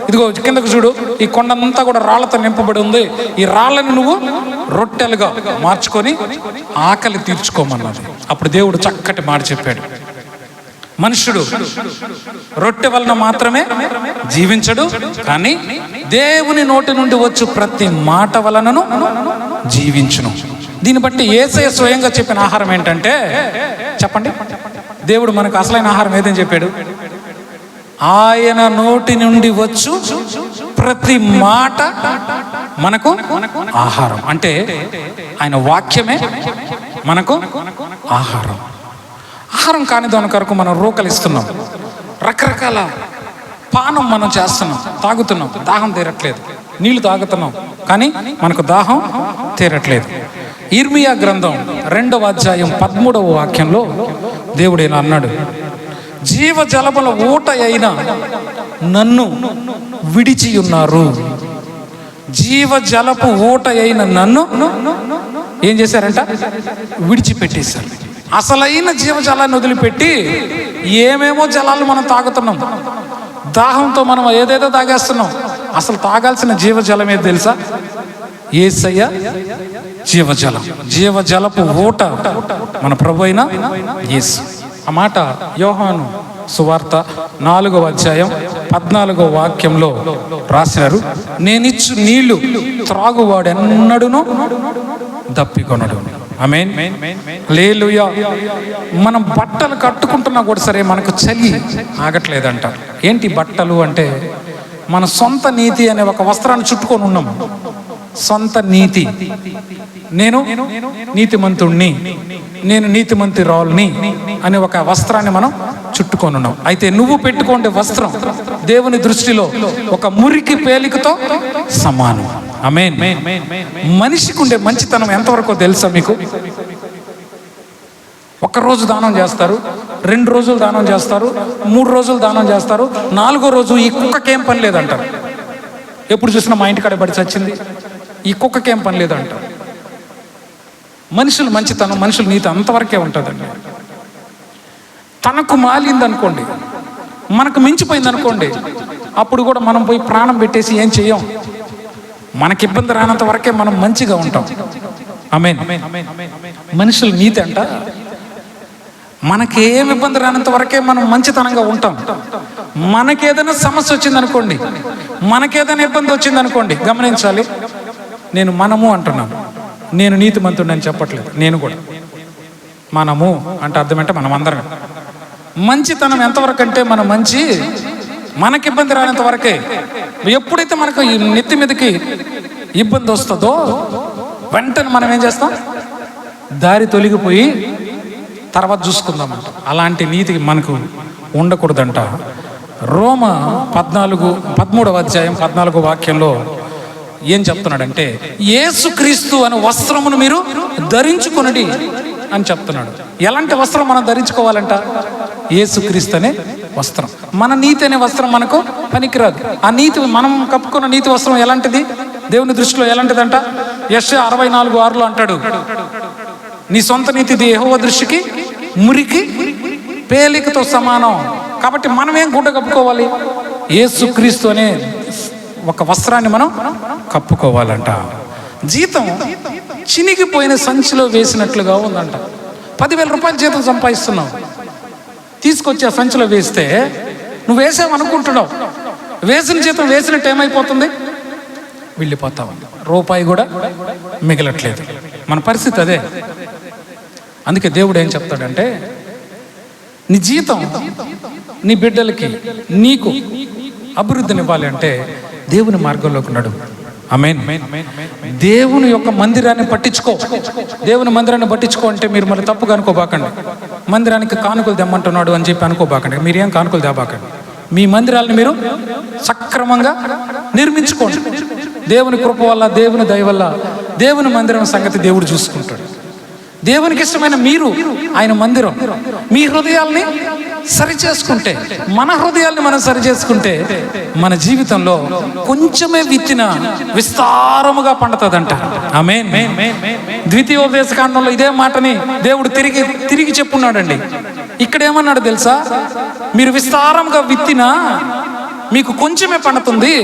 ఇదిగో కిందకు చూడు, ఈ కొండంతా కూడా రాళ్లతో నింపబడి ఉంది, ఈ రాళ్ళని నువ్వు రొట్టెలుగా మార్చుకొని ఆకలి తీర్చుకోమన్నది. అప్పుడు దేవుడు చక్కటి మాట చెప్పాడు, మనుషుడు రొట్టె వలన మాత్రమే జీవించడు, కానీ దేవుని నోటి నుండి వచ్చు ప్రతి మాట వలనను జీవించును. దీన్ని బట్టి యేసయ్య స్వయంగా చెప్పిన ఆహారం ఏంటంటే, చెప్పండి, దేవుడు మనకు అసలైన ఆహారం ఏదని చెప్పాడు, ఆయన నోటి నుండి వచ్చు ప్రతి మాట మనకు ఆహారం. అంటే ఆయన వాక్యమే మనకు ఆహారం. ఆహారం కాని దాని కొరకు మనం రోకలిస్తున్నాం, రకరకాల పానం మనం చేస్తున్నాం, తాగుతున్నాం, దాహం తీరట్లేదు, నీళ్లు తాగుతున్నాం కానీ మనకు దాహం తీరట్లేదు. ఇర్మియా గ్రంథం 2వ అధ్యాయం 13వ వాక్యంలో దేవుడు ఇలా అన్నాడు, జీవజలముల ఊట అయిన నన్ను విడిచి ఉన్నారు. జీవజలపు ఊట అయిన నన్ను ఏం చేశారంట, విడిచిపెట్టేశారు. అసలైన జీవజలాన్ని వదిలిపెట్టి ఏమేమో జలాలు మనం తాగుతున్నాం, దాహంతో మనం ఏదేదో తాగేస్తున్నాం. అసలు తాగాల్సిన జీవజలం ఏది తెలుసా, యేసయ్య జీవజలం, జీవజలపు ఊట మన ప్రభు అయిన యేసు. ఆ మాట యోహాను సువార్త 4వ అధ్యాయం 14వ వాక్యంలో రాసినారు, నేనిచ్చు నీళ్లు త్రాగువాడెన్నడును దప్పికొనడు. ఆమేన్. హల్లెలూయా. మనం బట్టలు కట్టుకుంటున్నా కూడా సరే మనకు చలి ఆగట్లేదంట. ఏంటి బట్టలు అంటే మన సొంత నీతి అనే ఒక వస్త్రాన్ని చుట్టుకొని ఉన్నాము. సొంత నీతి, నేను నీతిమంతుణ్ణి, నేను నీతిమంతురాల్ని అనే ఒక వస్త్రాన్ని మనం చుట్టుకొని ఉన్నాం. అయితే నువ్వు పెట్టుకోండి వస్త్రం దేవుని దృష్టిలో ఒక మురికి పేలికతో సమానం. ఆమేన్. మనిషికి ఉండే మంచితనం ఎంతవరకు తెలుసా మీకు? 1 రోజు దానం చేస్తారు, 2 రోజులు దానం చేస్తారు, 3 రోజులు దానం చేస్తారు, 4వ రోజు ఈ కుక్కకేం పని లేదంటారు. ఎప్పుడు చూసినా మా ఇంటికాడ పడి చచ్చింది, ఈ కుక్కకేం పని లేదంటారు. మనుషుల మంచితనం, మనుషుల నీతి అంతవరకే ఉంటుందండి. తనకు మాలిందనుకోండి, మనకు మించిపోయింది అనుకోండి, అప్పుడు కూడా మనం పోయి ప్రాణం పెట్టేసి ఏం చెయ్యం. మనకి ఇబ్బంది రానంత వరకే మనం మంచిగా ఉంటాం. ఆమేన్. మనుషుల నీతి అంట, మనకేం ఇబ్బంది రానంత వరకే మనం మంచితనంగా ఉంటాం. మనకేదైనా సమస్య వచ్చిందనుకోండి, మనకేదైనా ఇబ్బంది వచ్చిందనుకోండి, గమనించాలి, నేను మనము అంటున్నాను, నేను నీతిమంతుడని చెప్పట్లేదు. నేను కూడా మనము అంటే అర్థమంటే మనం అందరం. మంచితనం ఎంతవరకు అంటే మన మంచి మనకి ఇబ్బంది రానంత వరకే. ఎప్పుడైతే మనకు ఈ నెత్తి మీదకి ఇబ్బంది వస్తుందో వెంటనే మనం ఏం చేస్తాం, దారి తొలగిపోయి తర్వాత చూసుకుందామంట. అలాంటి నీతి మనకు ఉండకూడదంట. రోమ 13వ అధ్యాయం 14వ వాక్యంలో ఏం చెప్తున్నాడంటే, యేసుక్రీస్తు అనే వస్త్రమును మీరు ధరించుకొనుడి అని చెప్తున్నాడు. ఎలాంటి వస్త్రం మనం ధరించుకోవాలంట? యేసుక్రీస్తు అనే వస్త్రం. మన నీతి అనే వస్త్రం మనకు పనికిరాదు. ఆ నీతి, మనం కప్పుకున్న నీతి వస్త్రం ఎలాంటిది? దేవుని దృష్టిలో ఎలాంటిదంట? యెషయా 64:6 అంటాడు, నీ సొంత నీతిది యెహోవా దృష్టికి మురికి పేలికతో సమానం. కాబట్టి మనం ఏం గుడ్డ కప్పుకోవాలి? యేసుక్రీస్తు అనే ఒక వస్త్రాన్ని మనం కప్పుకోవాలంట. జీతం చినిగిపోయిన సంచిలో వేసినట్లుగా ఉందంట. 10,000 రూపాయల జీతం సంపాదిస్తున్నావు, తీసుకొచ్చి ఆ సంచిలో వేస్తే నువ్వు వేసావు అనుకుంటున్నావు, వేసిన జీతం వేసినట్టు ఏమైపోతుంది? వెళ్ళిపోతావు, రూపాయి కూడా మిగలట్లేదు. మన పరిస్థితి అదే. అందుకే దేవుడు ఏం చెప్తాడంటే, నీ జీతం నీ బిడ్డలకి నీకు అభివృద్ధినివ్వాలి అంటే దేవుని మార్గంలోకి నడు. ఆమేన్. దేవుని యొక్క మందిరాన్ని పట్టించుకో. దేవుని మందిరాన్ని పట్టించుకో అంటే మీరు మరి తప్పుగా అనుకోబాకండి. మందిరానికి కానుకలు తెమ్మంటున్నాడు అని చెప్పి అనుకోబాకండి. మీరేం కానుకలు తేబాకండి. మీ మందిరాలను మీరు సక్రమంగా నిర్మించుకోండి. దేవుని కృప వల్ల, దేవుని దయ వల్ల దేవుని మందిరం సంగతి దేవుడు చూసుకుంటాడు. దేవునికి ఇష్టమైన మీరు ఆయన మందిరం. మీ హృదయాల్ని సరి చేసుకుంటే, మన హృదయాల్ని మనం సరి చేసుకుంటే మన జీవితంలో కొంచెమే విత్తిన విస్తారముగా పండుతుందంట. ఆమేన్. ద్వితీయోపదేశకాండంలో ఇదే మాటని దేవుడు తిరిగి చెప్పున్నాడండి. ఇక్కడ ఏమన్నాడు తెలుసా? మీరు విస్తారంగా విత్తినా మీకు కొంచెమే పండుతుంది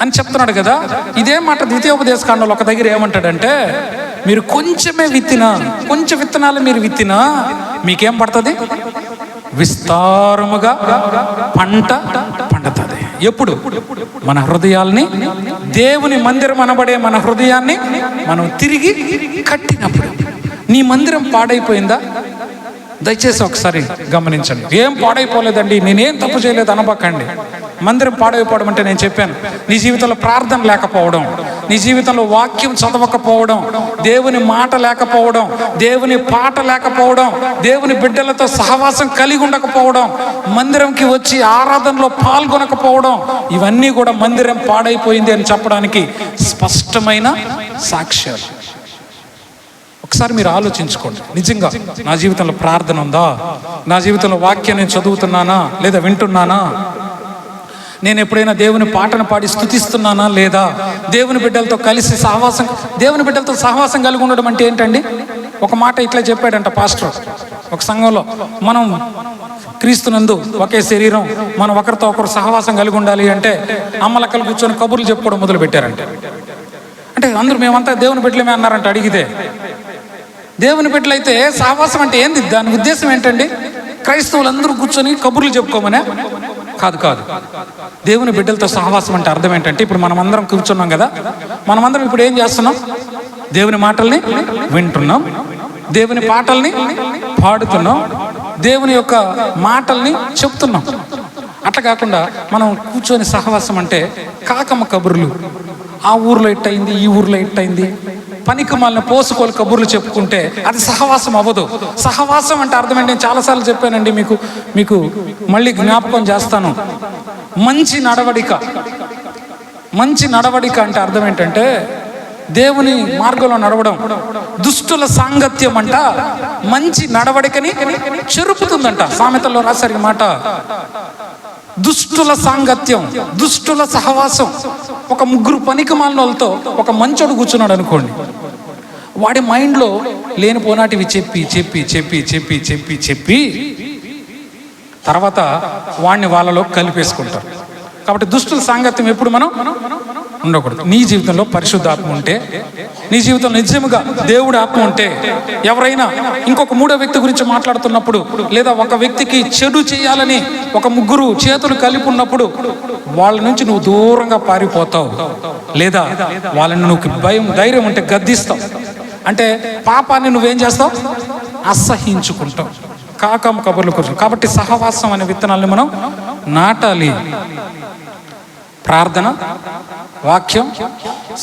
అని చెప్తున్నాడు కదా. ఇదే మాట ద్వితీయోపదేశకాండంలో ఒక దగ్గర ఏమంటాడంటే, మీరు కొంచెమే విత్తినా, కొంచెం విత్తనాలు మీరు విత్తినా మీకేం పడుతుంది? విస్తారముగా పంట పండుతుంది. ఎప్పుడు? మన హృదయాల్ని, దేవుని మందిరం అనబడే మన హృదయాన్ని మనం తిరిగి కట్టినప్పుడు. నీ మందిరం పాడైపోయిందా? దయచేసి ఒకసారి గమనించండి. ఏం పాడైపోలేదండి, నేనేం తప్పు చేయలేదు అనబాకండి. మందిరం పాడైపోవడం అంటే నేను చెప్పాను, నీ జీవితంలో ప్రార్థన లేకపోవడం, నీ జీవితంలో వాక్యం చదవకపోవడం, దేవుని మాట లేకపోవడం, దేవుని పాట లేకపోవడం, దేవుని బిడ్డలతో సహవాసం కలిగి ఉండకపోవడం, మందిరంకి వచ్చి ఆరాధనలో పాల్గొనకపోవడం, ఇవన్నీ కూడా మందిరం పాడైపోయింది అని చెప్పడానికి స్పష్టమైన సాక్ష్యాలు. ఒకసారి మీరు ఆలోచించుకోండి. నిజంగా నా జీవితంలో ప్రార్థన ఉందా? నా జీవితంలో వాక్యం నేను చదువుతున్నానా లేదా వింటున్నానా? నేను ఎప్పుడైనా దేవుని పాటను పాడి స్తుతిస్తున్నానా లేదా? దేవుని బిడ్డలతో కలిసి సహవాసం, దేవుని బిడ్డలతో సహవాసం కలిగి ఉండడం అంటే ఏంటండి? ఒక మాట ఇట్లా చెప్పాడంట పాస్టర్ ఒక సంఘంలో, మనం క్రీస్తునందు ఒకే శరీరం, మనం ఒకరితో ఒకరు సహవాసం కలిగి ఉండాలి అంటే అమ్మలక్కలు కూర్చొని కబుర్లు చెప్పుకోవడం మొదలు పెట్టారంట. అంటే అందరూ మేమంతా దేవుని బిడ్డలమే అన్నారంట. అడిగితే దేవుని బిడ్డలైతే సహవాసం అంటే ఏంది? దాని ఉద్దేశం ఏంటండి? క్రైస్తవులందరూ కూర్చొని కబుర్లు చెప్పుకోమనే కాదు కాదు. దేవుని బిడ్డలతో సహవాసం అంటే అర్థం ఏంటంటే, ఇప్పుడు మనమందరం కూర్చున్నాం కదా, మనమందరం ఇప్పుడు ఏం చేస్తున్నాం? దేవుని మాటల్ని వింటున్నాం, దేవుని పాటల్ని పాడుతున్నాం, దేవుని యొక్క మాటల్ని చెప్తున్నాం. అట్లా కాకుండా మనం కూర్చొని సహవాసం అంటే కాకమ్మ కబుర్లు, ఆ ఊర్లో ఇట్టయింది, ఈ ఊర్లో ఇట్టయింది, పనికి మాలిన పోసుకోలు కబుర్లు చెప్పుకుంటే అది సహవాసం అవ్వదు. సహవాసం అంటే అర్థం ఏంటి? నేను చాలాసార్లు చెప్పానండి మీకు మళ్ళీ జ్ఞాపకం చేస్తాను. మంచి నడవడిక. మంచి నడవడిక అంటే అర్థం ఏంటంటే దేవుని మార్గంలో నడవడం. దుష్టుల సాంగత్యం అంట మంచి నడవడికని చెరుపుతుందంట. సామెతల్లో రాశారు ఈ మాట. దుష్టుల సాంగత్యం, దుష్టుల సహవాసం. ఒక ముగ్గురు పనికి మాలిన వాళ్ళతో ఒక మంచోడు కూర్చున్నాడు అనుకోండి, వాడి మైండ్లో లేనిపోనాటివి చెప్పి చెప్పి చెప్పి చెప్పి చెప్పి చెప్పి తర్వాత వాడిని వాళ్ళలో కలిపేసుకుంటారు. కాబట్టి దుష్టుల సాంగత్యం ఎప్పుడు మనం ఉండకూడదు. నీ జీవితంలో పరిశుద్ధాత్మ ఉంటే, నీ జీవితంలో నిజముగా దేవుడి ఆత్మ ఉంటే, ఎవరైనా ఇంకొక మూడో వ్యక్తి గురించి మాట్లాడుతున్నప్పుడు, లేదా ఒక వ్యక్తికి చెడు చేయాలని ఒక ముగ్గురు చేతులు కలిపి ఉన్నప్పుడు వాళ్ళ నుంచి నువ్వు దూరంగా పారిపోతావు, లేదా వాళ్ళని నువ్వు ధైర్యం ఉంటే గద్దిస్తావు. అంటే పాపాన్ని నువ్వేం చేస్తావు? అసహించుకుంటావు. కాకమ్మ కబుర్లు కూర్చో. కాబట్టి సహవాసం అనే విత్తనాలను మనం నాటాలి. ప్రార్థన, వాక్యం,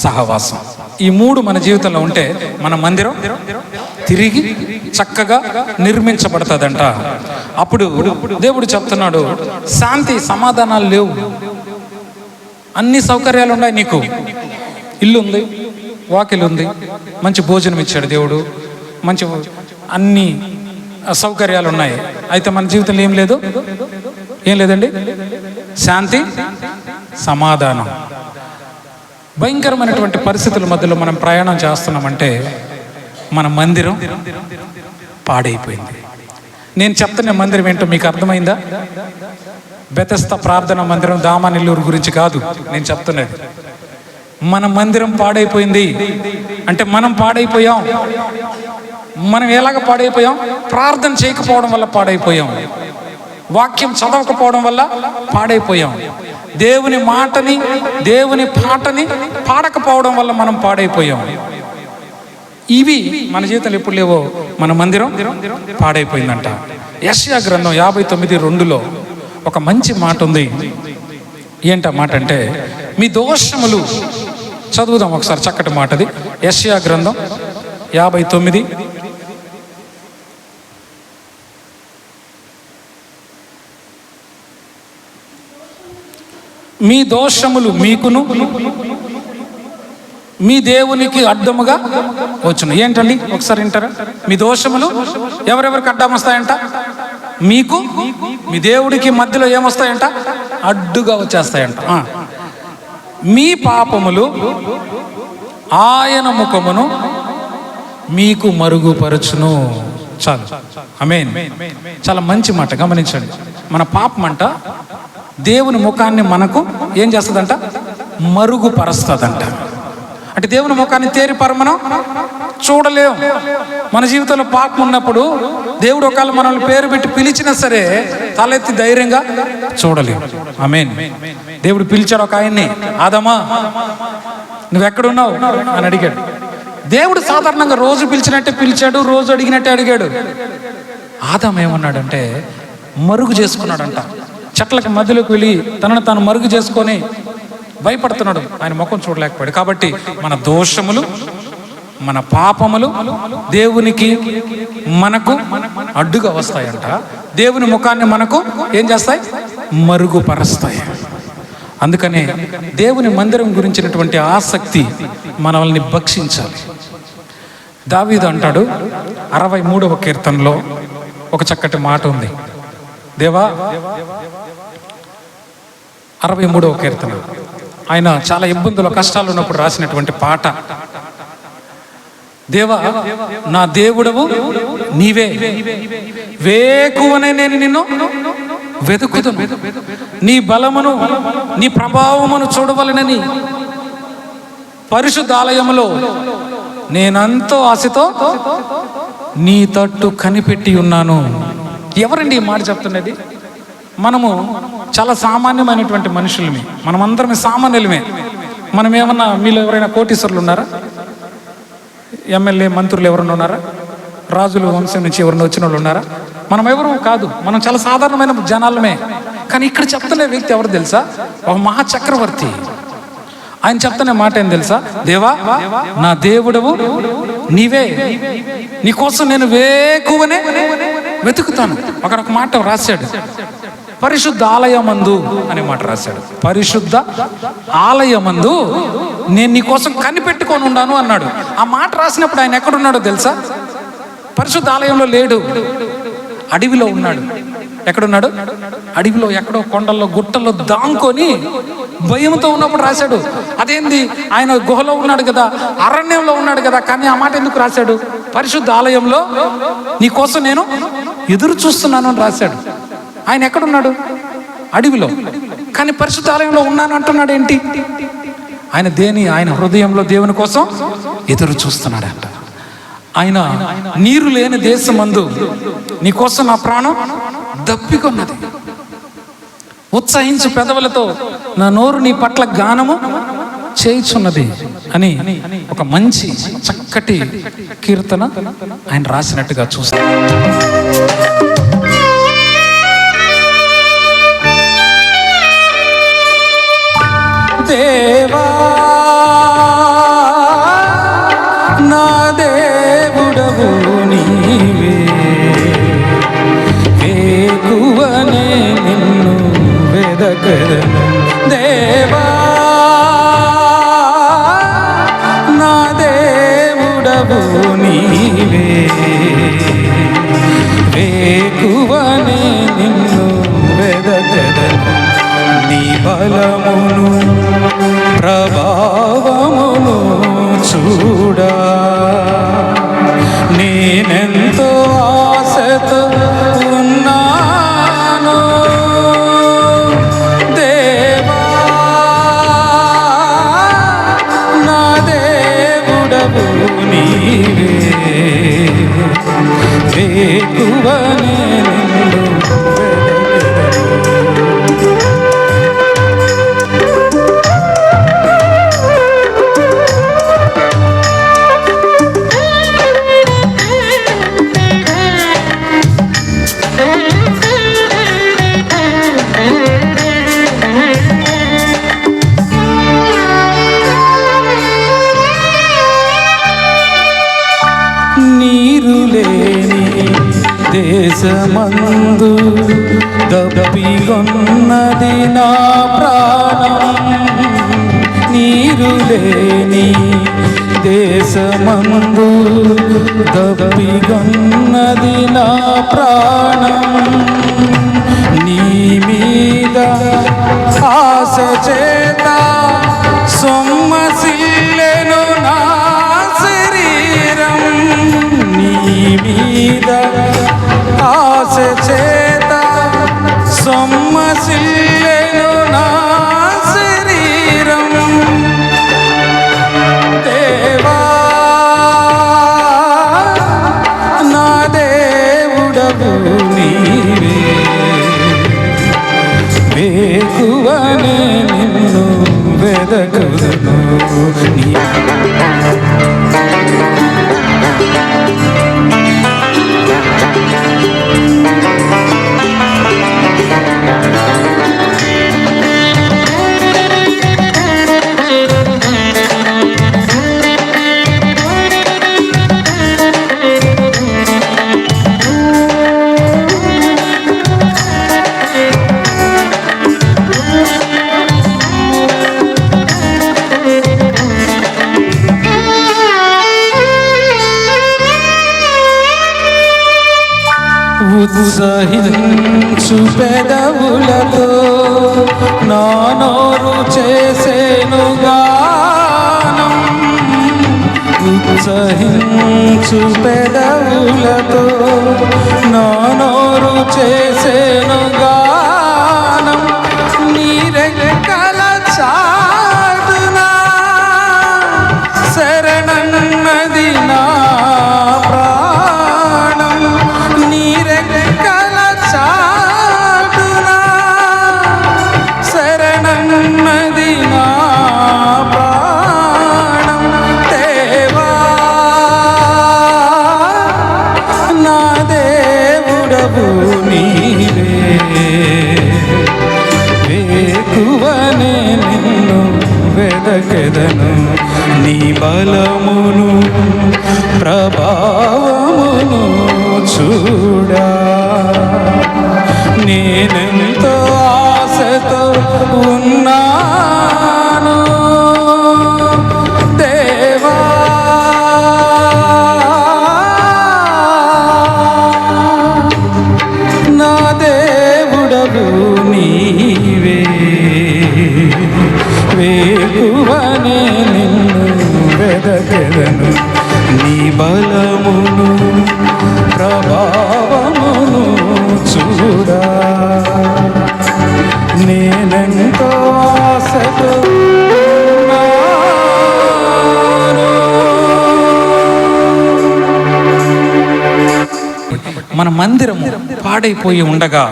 సహవాసం, ఈ మూడు మన జీవితంలో ఉంటే మన మందిరం తిరిగి చక్కగా నిర్మించబడుతుందంట. అప్పుడు దేవుడు చెప్తున్నాడు, శాంతి సమాధానాలు లేవు, అన్ని సౌకర్యాలు ఉన్నాయి. నీకు ఇల్లు ఉంది, వాకిలు ఉంది, మంచి భోజనం ఇచ్చాడు దేవుడు, మంచి అన్ని సౌకర్యాలు ఉన్నాయి. అయితే మన జీవితంలో ఏం లేదు, ఏం లేదండి. శాంతి, సమాధానం. భయంకరమైనటువంటి పరిస్థితుల మధ్యలో మనం ప్రయాణం చేస్తున్నామంటే మన మందిరం పాడైపోయింది. నేను చెప్తున్న మందిరం ఏంటో మీకు అర్థమైందా? బెతస్తా ప్రార్థన మందిరం దామానెల్లూరు గురించి కాదు నేను చెప్తున్నది. మన మందిరం పాడైపోయింది అంటే మనం పాడైపోయాం. మనం ఎలాగ పాడైపోయాం? ప్రార్థన చేయకపోవడం వల్ల పాడైపోయాం, వాక్యం చదవకపోవడం వల్ల పాడైపోయాం, దేవుని మాటని దేవుని పాటని పాడకపోవడం వల్ల మనం పాడైపోయాం. ఇవి మన జీవితంలో ఎప్పుడు లేవో మన మందిరం పాడైపోయిందంట. యెషయా గ్రంథం 59:2లో ఒక మంచి మాట ఉంది. ఏంట మాట అంటే, మీ దోషములు, చదువుదాం ఒకసారి చక్కటి మాట అది. యెషయా గ్రంథం 59, మీ దోషములు మీకును మీ దేవునికి అడ్డముగా వచ్చును. ఏంటండి ఒకసారి వింటారా? మీ దోషములు ఎవరెవరికి అడ్డం వస్తాయంట? మీకు, మీ దేవుడికి మధ్యలో ఏమొస్తాయంట? అడ్డుగా వచ్చేస్తాయంట. మీ పాపములు ఆయన ముఖమును మీకు మరుగుపరచును. చాలు, ఆమేన్. చాలా మంచి మాట, గమనించండి. మన పాపం అంట దేవుని ముఖాన్ని మనకు ఏం చేస్తుందంట? మరుగుపరుస్తుందంట. అంటే దేవుని ముఖాన్ని తేరిపారు మనం చూడలేం. మన జీవితంలో పాపం ఉన్నప్పుడు దేవుడు ఒకవేళ మనల్ని పేరు పెట్టి పిలిచినా సరే తలెత్తి ధైర్యంగా చూడలేం. ఆమేన్. దేవుడు పిలిచాడు ఒక ఆయన్ని, ఆదమా నువ్వెక్కడున్నావు అని అడిగాడు. దేవుడు సాధారణంగా రోజు పిలిచినట్టే పిలిచాడు, రోజు అడిగినట్టే అడిగాడు. ఆదాము ఏమన్నాడంటే మరుగు చేసుకున్నాడంట. చెట్లకి మధ్యలోకి వెళ్ళి తనను తాను మరుగు చేసుకొని భయపడుతున్నాడు, ఆయన ముఖం చూడలేకపోయాడు. కాబట్టి మన దోషములు, మన పాపములు దేవునికి మనకు అడ్డుగా వస్తాయంట. దేవుని ముఖాన్ని మనకు ఏం చేస్తాయి? మరుగుపరుస్తాయి. అందుకనే దేవుని మందిరం గురించినటువంటి ఆసక్తి మనల్ని భక్షించాలి. దావీదు అంటాడు 63వ కీర్తనలో ఒక చక్కటి మాట ఉంది. దేవా, 63వ కీర్తన, ఆయన చాలా ఇబ్బందులు కష్టాలు ఉన్నప్పుడు రాసినటువంటి పాట. దేవా, నా దేవుడవు నీవే, వేకువనే నేను నిన్ను వెతుకుదును, నీ బలమును నీ ప్రభావమును చూడవలనని పరిశుద్ధాలయములో నేనంతో ఆశతో నీ తట్టు కనిపెట్టి ఉన్నాను. ఎవరండి ఈ మాట చెప్తున్నది? మనము చాలా సామాన్యమైనటువంటి మనుషులమే, మనమందరమే సామాన్యులమే. మనం ఏమన్నా, మీలో ఎవరైనా కోటీశ్వరులు ఉన్నారా? ఎమ్మెల్యే మంత్రులు ఎవరన్నా ఉన్నారా? రాజుల వంశం నుంచి ఎవరైనా వచ్చిన వాళ్ళు ఉన్నారా? మనం ఎవరు కాదు, మనం చాలా సాధారణమైన జనాలమే. కానీ ఇక్కడ చెప్తున్న వ్యక్తి ఎవరు తెలుసా? ఒక మహాచక్రవర్తి. ఆయన చెప్తున్న మాట ఏం తెలుసా? దేవా, నా దేవుడవు నీవే, నీకోసం నేను వేకువనే వెతుకుతాను. అక్కడ ఒక మాట రాశాడు, పరిశుద్ధ ఆలయమందు అనే మాట రాశాడు. పరిశుద్ధ ఆలయమందు నేను నీకోసం కనిపెట్టుకొని ఉన్నాను అన్నాడు. ఆ మాట రాసినప్పుడు ఆయన ఎక్కడున్నాడో తెలుసా? పరిశుద్ధ ఆలయంలో లేడు, అడవిలో ఉన్నాడు. ఎక్కడున్నాడు? అడవిలో, ఎక్కడో కొండల్లో గుట్టల్లో దాంకొని భయంతో ఉన్నప్పుడు రాశాడు. అదేంది, ఆయన గుహలో ఉన్నాడు కదా, అరణ్యంలో ఉన్నాడు కదా, కానీ ఆ మాట ఎందుకు రాశాడు? పరిశుద్ధ ఆలయంలో నీకోసం నేను ఎదురు చూస్తున్నాను అని రాశాడు. ఆయన ఎక్కడున్నాడు? అడవిలో. కానీ పరిశుద్ధ ఆలయంలో ఉన్నాను అంటున్నాడు. ఏంటి ఆయన? ఆయన హృదయంలో దేవుని కోసం ఎదురు చూస్తున్నాడంట. ఆయన నీరు లేని దేశమందు నీకోసం నా ప్రాణం దప్పికొన్నది, ఉత్సహించు పెదవులతో నా నోరు నీ పట్ల గానము చేయుచున్నది అని ఒక మంచి చక్కటి కీర్తన ఆయన రాసినట్టుగా చూస్తాం. దేవా, నా దేవుడవు నీవే, వేకువనే నిన్ను వెదకదను. దేవా, నా దేవుడవు నీవే, వేకువనే నిన్ను వెదకదను. నీ బలమును ప్రభావమును చూడా నేనెంతో ఆశతో ఉన్నాను. దేవా, నా దేవుడవు నీవే, వేకువనే నిన్ను దేశమందు దప్పికొన్నది నా ప్రాణం. నీరు లేని దేశమందు దప్పికొన్నది నా ప్రాణం. నీ మీద ఆశ చేత సొమ్మసిల్లెను నా శరీరం. నీ మీద ఆశ చేత సొమ్మసిల్లెను నా శరీరం. దేవా, నా దేవుడవు నీవే, వేకువనే నిన్ను వెదకుదును. ఉత్సహించు పెదవులతో నా నోరు చేసేను గానం. ఉత్సహించు పెదవులతో నా నోరు చేసేను గానం. నీ రెక్కల చాటున శరణన్నది నా ప్రాణం. నీ రెక్కల బలమును ప్రభావమును చూడా నేనెంతో ఆశతో ఉన్నాను దేవా. నా దేవుడవు నీవే, వేకువనే నిన్ను వెదకెదను. నీ బలమును ప్రభావమును చూడా నేనెంతో ఆశతో ఉన్నాను. మన మందిరము పాడైపోయి ఉండగా,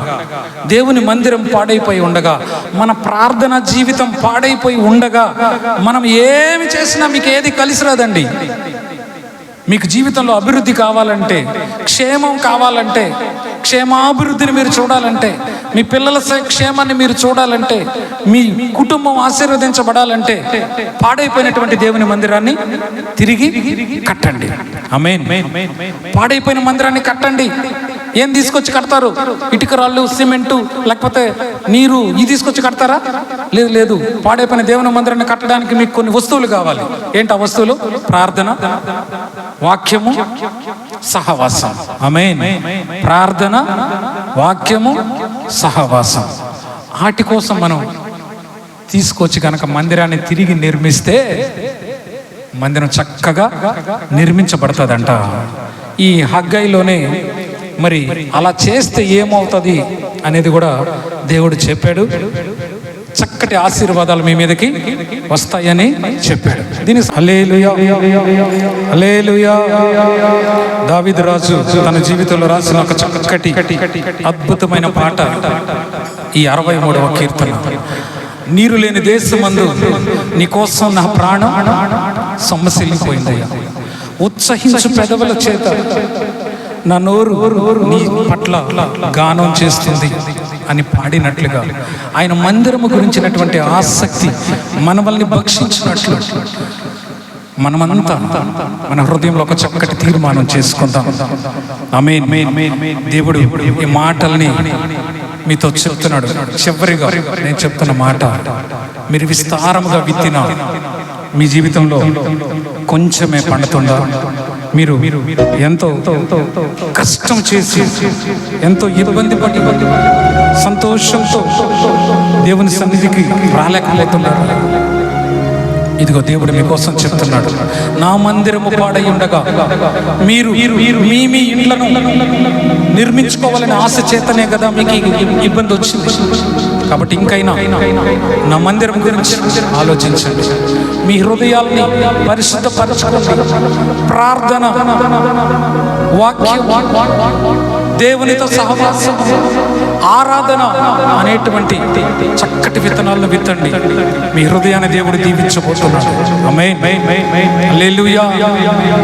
దేవుని మందిరం పాడైపోయి ఉండగా, మన ప్రార్థన జీవితం పాడైపోయి ఉండగా మనం ఏమి చేసినా మీకు ఏది కలిసి రాదండి. మీకు జీవితంలో అభివృద్ధి కావాలంటే, క్షేమం కావాలంటే, క్షేమాభివృద్ధిని మీరు చూడాలంటే, మీ పిల్లల క్షేమాన్ని మీరు చూడాలంటే, మీ కుటుంబం ఆశీర్వదించబడాలంటే పాడైపోయినటువంటి దేవుని మందిరాన్ని తిరిగి కట్టండి. ఆమేన్. పాడైపోయిన మందిరాన్ని కట్టండి. ఏం తీసుకొచ్చి కడతారు? ఇటుక రాళ్ళు, సిమెంటు, లేకపోతే నీరు ఇది తీసుకొచ్చి కడతారా? లేదు లేదు. పాడైపోయిన దేవుని మందిరాన్ని కట్టడానికి మీకు కొన్ని వస్తువులు కావాలి. ఏంటి ఆ వస్తువులు? ప్రార్థన, వాక్యము, సహవాసం. ఆమేన్. ప్రార్థన, వాక్యము, సహవాసం. వాటి కోసం మనం తీసుకొచ్చి కనుక మందిరాన్ని తిరిగి నిర్మిస్తే మందిరం చక్కగా నిర్మించబడుతుందంట. ఈ హగ్గైలోనే మరి అలా చేస్తే ఏమవుతుంది అనేది కూడా దేవుడు చెప్పాడు. చక్కటి ఆశీర్వాదాలు మీ మీదకి వస్తాయని చెప్పాడు. దీని హల్లెలూయా, హల్లెలూయా. దావీదు రాజు తన జీవితంలో రాసిన ఒక చక్కటి అద్భుతమైన పాట ఈ 63వ కీర్తన. నీరు లేని దేశమందు నీ కోసం నా ప్రాణం సొమ్మసిల్లిపోయిందయ్యా. ఉత్సహించు పెదవుల చేత నా నోరు నీ పట్ల గానం చేస్తుంది అని పాడినట్లుగా ఆయన మందిరము గురించినటువంటి ఆసక్తి మనల్ని భక్షించినట్లు మనమంతా మన హృదయంలో ఒక చక్కటి తీర్మానం చేసుకుందాం. ఆమేన్. దేవుడు ఈ మాటల్ని మీతో చెప్తున్నాడు. చివరిగా నేను చెప్తున్న మాట, మీరు విస్తారముగా విత్తిన మీ జీవితంలో కొంచెమే పండుతుందా? మీరు ఎంతో కష్టం చేసి, ఎంతో ఇబ్బంది పడి, సంతోషంతో దేవుని సన్నిధికి రాలేకపోతున్నారు. ఇదిగో దేవుడు మీకోసం చెప్తున్నాడు, నా మందిరము పాడై ఉండగా మీరు మీ మీ ఇండ్లను నిర్మించుకోవాలని ఆశ చేతనే కదా మీకు ఇబ్బంది వచ్చింది. కాబట్టి ఇంకైనా నా మందిరం గురించి ఆలోచించండి. మీ హృదయాల్ని పరిశుద్ధపరచుకోండి. ప్రార్థన, వాక్యం, దేవునితో సహవాసం, ఆరాధన అనేటువంటి చక్కటి విత్తనాలను విత్తండి. మీ హృదయాన్ని దేవుడు దీవించబోతున్నాడు. ఆమేన్. హల్లెలూయా,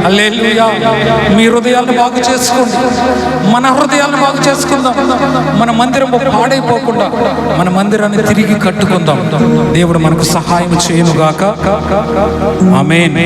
హల్లెలూయా. మీ హృదయాలను బాగు చేసుకోండి. మన హృదయాలను బాగు చేసుకుందాం. మన మందిరం పాడైపోకుండా మన మందిరాన్ని తిరిగి కట్టుకుందాం. దేవుడు మనకు సహాయం చేయనుగాక. ఆమేన్.